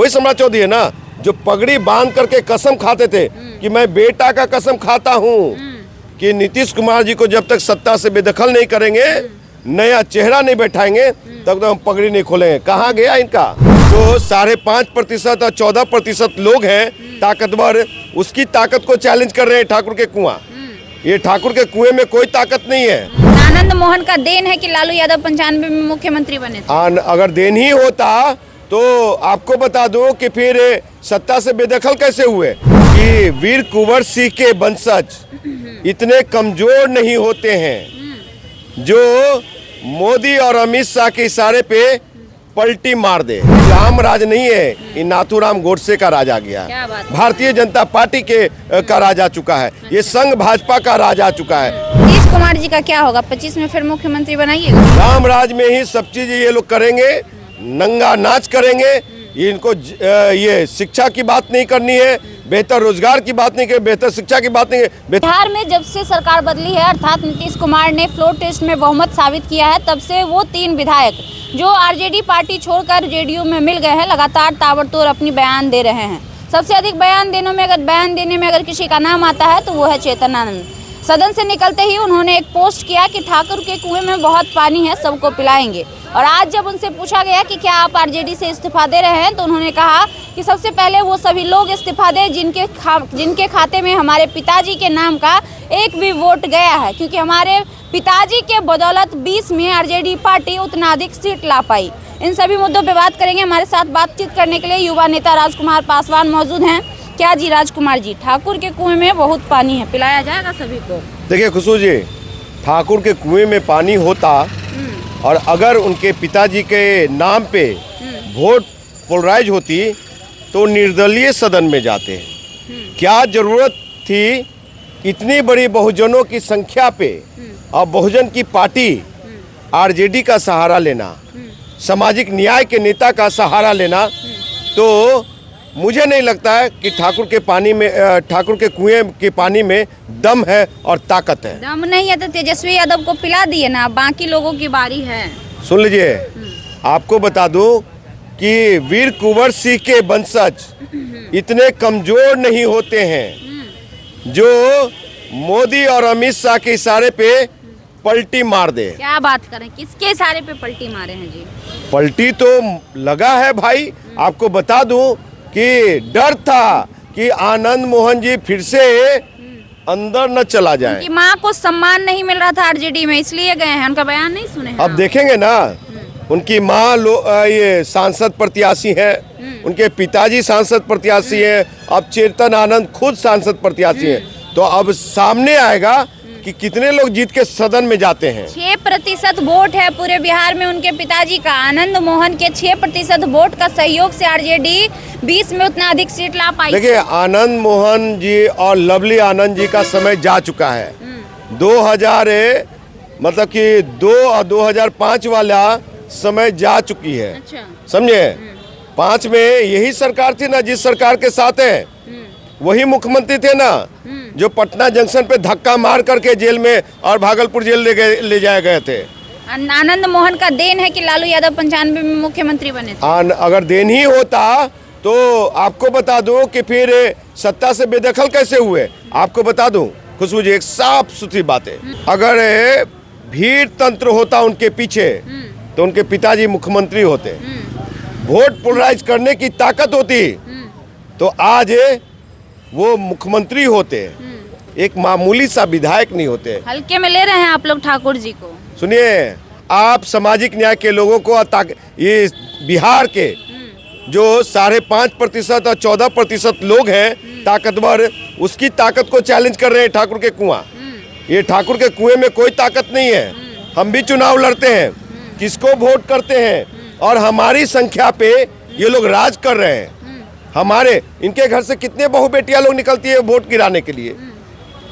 वही सम्राट चौधरी है ना, जो पगड़ी बांध करके कसम खाते थे कि मैं बेटा का कसम खाता हूँ कि नीतीश कुमार जी को जब तक सत्ता से बेदखल नहीं करेंगे, नया चेहरा नहीं बैठाएंगे, तब तक हम पगड़ी नहीं खोलेंगे। कहाँ गया इनका? जो 5.5% और 14% लोग हैं ताकतवर, उसकी ताकत को चैलेंज कर रहे हैं ठाकुर के कुआं। ये ठाकुर के कुएं में कोई ताकत नहीं है। आनंद मोहन का देन है कि लालू यादव 95 में मुख्यमंत्री बने थे। अगर देन ही होता तो आपको बता दूं कि फिर सत्ता से बेदखल कैसे हुए। कि वीर कुंवर सिंह के वंशज इतने कमजोर नहीं होते हैं जो मोदी और अमित शाह के इशारे पे पलटी मार दे। राम राज नहीं है, ये नाथूराम गोडसे का राज आ गया। भारतीय जनता पार्टी के का राज आ चुका है, ये संघ भाजपा का राज आ चुका है। नीतीश कुमार जी का क्या होगा? 25 में फिर मुख्यमंत्री बनाइएगा? राम राज में ही सब चीज ये लोग करेंगे, नंगा नाच करेंगे। ये इनको ये शिक्षा की बात नहीं करनी है, बेहतर रोजगार की बात नहीं करनी, बेहतर शिक्षा की बात नहीं है। बिहार में जब से सरकार बदली है, अर्थात नीतीश कुमार ने फ्लोर टेस्ट में बहुमत साबित किया है, तब से वो 3 विधायक जो आरजेडी पार्टी छोड़कर जेडीयू में मिल गए हैं, लगातार ताबड़तोड़ अपनी बयान दे रहे हैं। सबसे अधिक बयान देने में अगर किसी का नाम आता है तो वो है चेतन आनंद। सदन से निकलते ही उन्होंने एक पोस्ट किया कि ठाकुर के कुएं में बहुत पानी है, सबको पिलाएंगे। और आज जब उनसे पूछा गया कि क्या आप आरजेडी से इस्तीफा दे रहे हैं, तो उन्होंने कहा कि सबसे पहले वो सभी लोग इस्तीफा दें जिनके खाते में हमारे पिताजी के नाम का एक भी वोट गया है, क्योंकि हमारे पिताजी के बदौलत 20 में आरजेडी पार्टी उतना अधिक सीट ला पाई। इन सभी मुद्दों पर बात करेंगे। हमारे साथ बातचीत करने के लिए युवा नेता राजकुमार पासवान मौजूद हैं। क्या जी राजकुमार जी, ठाकुर के कुएं में बहुत पानी है, पिलाया जाएगा सभी को? देखिए खुशबू जी, ठाकुर के कुएं में पानी होता और अगर उनके पिताजी के नाम पे वोट पोलराइज होती तो निर्दलीय सदन में जाते। क्या जरूरत थी इतनी बड़ी बहुजनों की संख्या पे और बहुजन की पार्टी आरजेडी का सहारा लेना, सामाजिक न्याय के नेता का सहारा लेना? तो मुझे नहीं लगता है कि ठाकुर के कुएं के पानी में दम है और ताकत है। दम नहीं है तो तेजस्वी यादव को पिला दिए ना, बाकी लोगों की बारी है। सुन लीजिए, आपको बता दूं कि वीर कुंवर सिंह के वंशज इतने कमजोर नहीं होते हैं जो मोदी और अमित शाह के इशारे पे पलटी मार दे। क्या बात करें, किसके इशारे पे पलटी मारे हैं जी? पलटी तो लगा है भाई। आपको बता दूं कि डर था कि आनंद मोहन जी फिर से अंदर न चला जाए। उनकी माँ को सम्मान नहीं मिल रहा था आरजेडी में, इसलिए गए हैं। उनका बयान नहीं सुने हैं? अब देखेंगे ना, उनकी माँ ये सांसद प्रत्याशी है, उनके पिताजी सांसद प्रत्याशी है, अब चेतन आनंद खुद सांसद प्रत्याशी है। तो अब सामने आएगा कि कितने लोग जीत के सदन में जाते हैं। 6% वोट है पूरे बिहार में उनके पिताजी का। आनंद मोहन के 6% वोट का सहयोग से आरजेडी 20 में उतना अधिक सीट ला पाई। देखिए, आनंद मोहन जी और लवली आनंद जी का समय जा चुका है। 2000 मतलब कि 2 और 2005 वाला समय जा चुकी है। अच्छा। समझे? 5 में यही सरकार थी ना, जिस सरकार के साथ है वही मुख्यमंत्री थे ना, जो पटना जंक्शन पे धक्का मार करके जेल में और भागलपुर जेल ले जाए गए थे। आनंद मोहन का देन है कि लालू यादव 95 में मुख्यमंत्री बने थे। अगर देन ही होता तो आपको बता दूं कि फिर सत्ता से बेदखल कैसे हुए। आपको बता दूं खुशबू जी, एक साफ सुथरी बात है, अगर भीड़ तंत्र होता उनके पीछे तो उनके पिताजी मुख्यमंत्री होते। वोट पोलराइज करने की ताकत होती तो आज वो मुख्यमंत्री होते, एक मामूली सा विधायक नहीं होते। हल्के में ले रहे हैं आप लोग ठाकुर जी को। सुनिए, आप सामाजिक न्याय के लोगों को ये बिहार के जो 5.5% और 14% लोग हैं ताकतवर, उसकी ताकत को चैलेंज कर रहे हैं ठाकुर के कुआं। ये ठाकुर के कुएं में कोई ताकत नहीं है। हम भी चुनाव लड़ते हैं, किसको वोट करते हैं, और हमारी संख्या पे ये लोग राज कर रहे हैं। इनके घर से कितने बहू बेटियां लोग निकलती है वोट गिराने के लिए।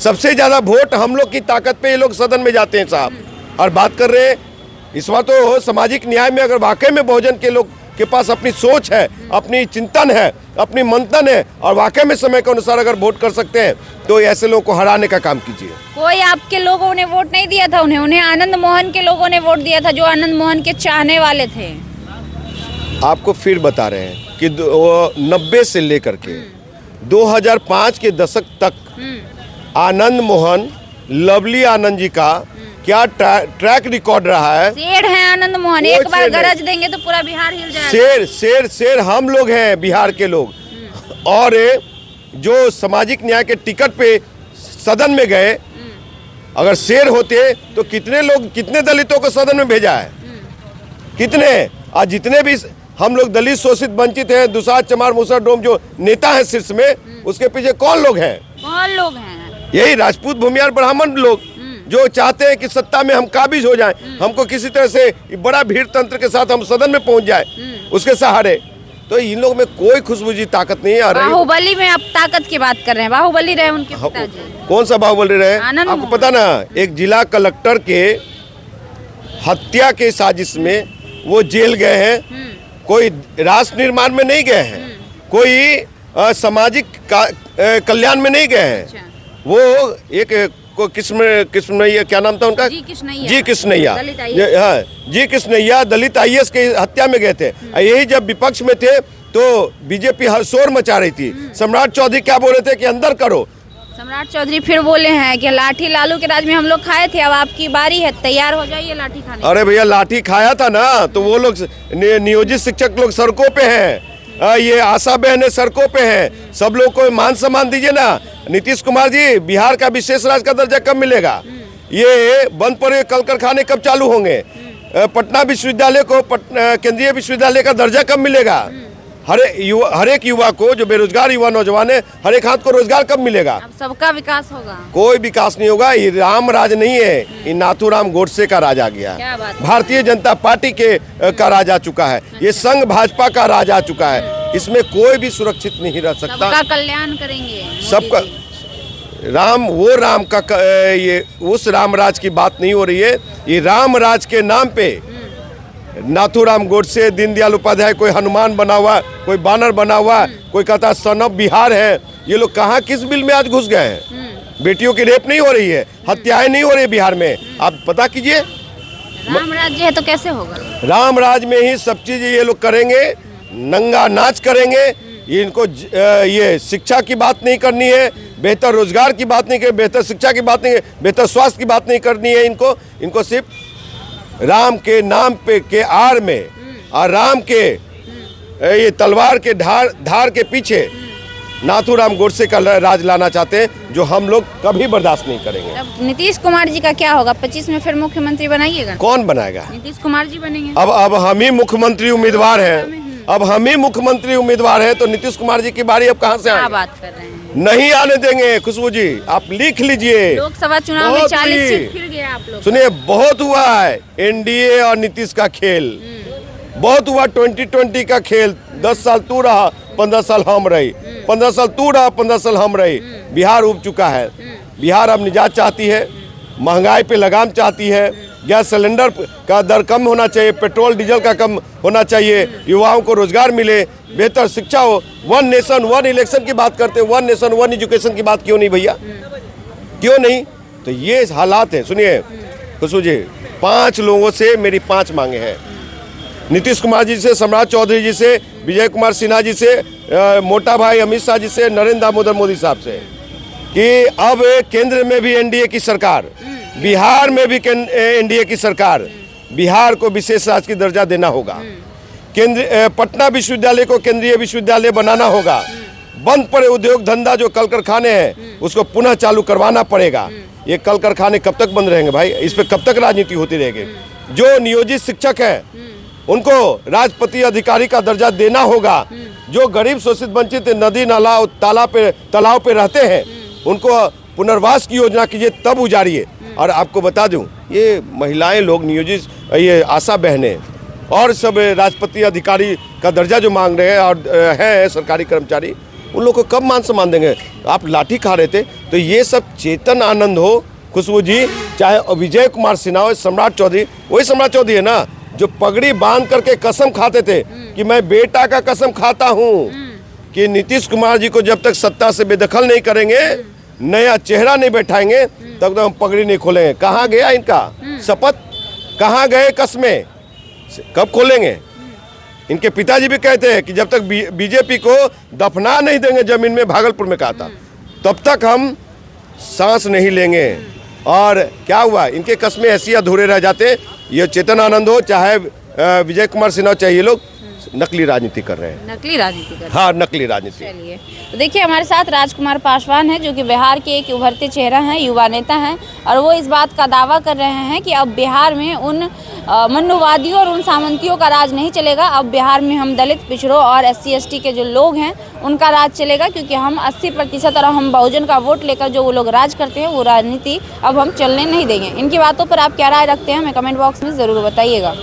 सबसे ज्यादा वोट हम लोग की ताकत पे ये लोग सदन में जाते हैं साहब। और बात कर रहे हैं इस बार तो सामाजिक न्याय में, अगर वाकई में बहुजन के लोग के पास अपनी सोच है, अपनी चिंतन है, अपनी मंथन है, और वाकई में समय के अनुसार अगर वोट कर सकते हैं तो ऐसे लोगों को हराने का काम कीजिए। कोई आपके लोगों ने वोट नहीं दिया था उन्हें आनंद मोहन के लोगों ने वोट दिया था, जो आनंद मोहन के चाहने वाले थे। आपको फिर बता रहे हैं कि 90 से लेकर के 2005 के दशक तक आनंद मोहन, लवली आनंद जी का क्या ट्रैक रिकॉर्ड रहा है। शेर है आनंद मोहन, कोई एक बार शेर नहीं। गरज देंगे तो पूरा बिहार हिल जाएगा। शेर हम लोग हैं, बिहार के लोग। और जो सामाजिक न्याय के टिकट पे सदन में गए, अगर शेर होते तो कितने दलितों को सदन में भेजा है, कितने। आज जितने भी हम लोग दलित शोषित वंचित हैं, दुसाध चमार मूसर डोम जो नेता है शीर्ष में, उसके पीछे कौन लोग हैं? कौन लोग हैं? यही राजपूत, भूमियार, ब्राह्मण लोग जो चाहते हैं कि सत्ता में हम काबिज हो जाएं, हमको किसी तरह से बड़ा भीड़ तंत्र के साथ हम सदन में पहुंच जाए उसके सहारे। तो इन लोग में कोई खुशबुजी ताकत नहीं है। बाहुबली में आप ताकत की बात कर रहे हैं, बाहुबली रहे उनके पिताजी। कौन सा बाहुबली रहे? आनंद आपको मोहन। पता ना, एक जिला कलेक्टर के हत्या के साजिश में वो जेल गए हैं। कोई राष्ट्र निर्माण में नहीं गए हैं, कोई सामाजिक कल्याण में नहीं गए हैं। वो एक कृष्णैया, क्या नाम था उनका? जी कृष्णैया। जी कृष्णैया दलित IAS के हत्या में गए थे। यही जब विपक्ष में थे तो बीजेपी हर शोर मचा रही थी। सम्राट चौधरी क्या बोल रहे थे कि अंदर करो। सम्राट चौधरी फिर बोले हैं कि लाठी लालू के राज में हम लोग खाए थे, अब आपकी बारी है, तैयार हो जाइए लाठी खाने। अरे भैया, लाठी खाया था ना, तो वो लोग नियोजित शिक्षक लोग सड़कों पे हैं, ये आशा बहनें सड़कों पे हैं। सब लोग को मान सम्मान दीजिए ना। नीतीश कुमार जी, बिहार का विशेष राज्य का दर्जा कब मिलेगा? ये बंद पड़े कल कारखाने कब चालू होंगे? पटना विश्वविद्यालय को केंद्रीय विश्वविद्यालय का दर्जा कब मिलेगा? हर एक युवा को, जो बेरोजगार युवा नौजवान है, हर एक हाथ को रोजगार कब मिलेगा? अब सबका विकास होगा। कोई विकास नहीं होगा। ये राम राज नहीं है, ये नाथूराम गोडसे का राज आ गया क्या बात है। भारतीय जनता पार्टी का राज आ चुका है। ये संघ भाजपा का राज आ चुका है। इसमें कोई भी सुरक्षित नहीं रह सकता। सबका कल्याण करेंगे सबका। राम का ये उस राम राज की बात नहीं हो रही है। ये राम राज के नाम पे नाथूराम गोडसे, दीनदयाल उपाध्याय, कोई हनुमान बना हुआ, कोई बानर बना हुआ, कोई कहता सन ऑफ बिहार है। ये लोग कहाँ किस बिल में आज घुस गए हैं? बेटियों की रेप नहीं हो रही है, हत्याएं नहीं हो रही बिहार में। आप पता कीजिए। राम राज्य है तो कैसे होगा? राम राज में ही सब चीज ये लोग करेंगे। नंगा नाच करेंगे। ये इनको ये शिक्षा की बात नहीं करनी है, बेहतर रोजगार की बात नहीं करनी, बेहतर शिक्षा की बात नहीं, बेहतर स्वास्थ्य की बात नहीं करनी है। इनको सिर्फ राम के नाम पे के आड़ में और राम के ये तलवार के धार के पीछे नाथूराम गोडसे का राज लाना चाहते हैं, जो हम लोग कभी बर्दाश्त नहीं करेंगे। अब नीतीश कुमार जी का क्या होगा? 25 में फिर मुख्यमंत्री बनाइएगा? कौन बनाएगा? नीतीश कुमार जी बनेंगे। अब हम ही मुख्यमंत्री उम्मीदवार हैं। अब हम ही मुख्यमंत्री उम्मीदवार हैं, तो नीतीश कुमार जी की बारी अब कहाँ से आएगी? क्या बात कर रहे हैं? नहीं आने देंगे। खुशबू जी, आप लिख लीजिए। लोकसभा चुनाव में 40 सीट फिर गए आप लोग। सुनिए, बहुत हुआ है एनडीए और नीतीश का खेल। बहुत हुआ 2020 का खेल। 10 साल तू रहा, 15 साल हम रही, 15 साल तू रहा, 15 साल हम रही। बिहार उब चुका है। बिहार अब निजात चाहती है, महंगाई पे लगाम चाहती है। गैस सिलेंडर का दर कम होना चाहिए, पेट्रोल डीजल का कम होना चाहिए, युवाओं को रोजगार मिले, बेहतर शिक्षा हो। 1 नेशन 1 इलेक्शन की बात करते हैं, 1 नेशन 1 एजुकेशन की बात क्यों नहीं भैया? क्यों नहीं? तो ये हालात है। सुनिए खुशबू जी, 5 लोगों से मेरी 5 मांगे हैं। नीतीश कुमार जी से, सम्राट चौधरी जी से, विजय कुमार सिन्हा जी से, मोटा भाई अमित शाह जी से, नरेंद्र दामोदर मोदी साहब से, कि अब केंद्र में भी एनडीए की सरकार, बिहार में भी एनडीए की सरकार, बिहार को विशेष राज्य की दर्जा देना होगा। पटना विश्वविद्यालय को केंद्रीय विश्वविद्यालय बनाना होगा। बंद पड़े उद्योग धंधा जो कल कारखाने हैं, उसको पुनः चालू करवाना पड़ेगा। ये कल कारखाने कब तक बंद रहेंगे भाई? इस पे कब तक राजनीति होती रहेगी? जो नियोजित शिक्षक हैं, उनको राजपत्रित अधिकारी का दर्जा देना होगा। जो गरीब शोषित वंचित नदी नाला तालाब पे रहते हैं, उनको पुनर्वास की योजना कीजिए, तब उजाड़िए। और आपको बता दूं, ये महिलाएं लोग नियोजित, ये आशा बहनें और सब राजपत्रित अधिकारी का दर्जा जो मांग रहे हैं और हैं सरकारी कर्मचारी, उन लोगों को कब मान सम्मान देंगे? आप लाठी खा रहे थे। तो ये सब चेतन आनंद हो खुशबू जी, चाहे विजय कुमार सिन्हा हो, सम्राट चौधरी, वही सम्राट चौधरी है ना जो पगड़ी बांध करके कसम खाते थे कि मैं बेटा का कसम खाता हूँ कि नीतीश कुमार जी को जब तक सत्ता से बेदखल नहीं करेंगे, नया चेहरा नहीं बैठाएंगे, तब तक हम पगड़ी नहीं खोलेंगे। कहाँ गया इनका शपथ? कहाँ गए कस्में? कब खोलेंगे? इनके पिताजी भी कहते हैं कि जब तक बीजेपी को दफना नहीं देंगे जमीन में, भागलपुर में कहा था, तब तक हम सांस नहीं लेंगे। और क्या हुआ, इनके कस्में ऐसी अधूरे रह जाते। ये चेतन आनंद हो चाहे विजय कुमार सिन्हा, चाहे ये लोग नकली राजनीति कर रहे हैं। नकली राजनीति कर रहे हैं। हाँ, नकली राजनीति। चलिए, तो देखिए हमारे साथ राजकुमार पासवान है, जो कि बिहार के एक उभरते चेहरा हैं, युवा नेता हैं, और वो इस बात का दावा कर रहे हैं कि अब बिहार में उन मन्नुवादियों और उन सामंतियों का राज नहीं चलेगा। अब बिहार में हम दलित, पिछड़ों और SC ST के जो लोग हैं उनका राज चलेगा, क्योंकि हम 80% और हम बहुजन का वोट लेकर जो वो लोग राज करते हैं वो राजनीति अब हम चलने नहीं देंगे। इनकी बातों पर आप क्या राय रखते हैं, हमें कमेंट बॉक्स में ज़रूर बताइएगा।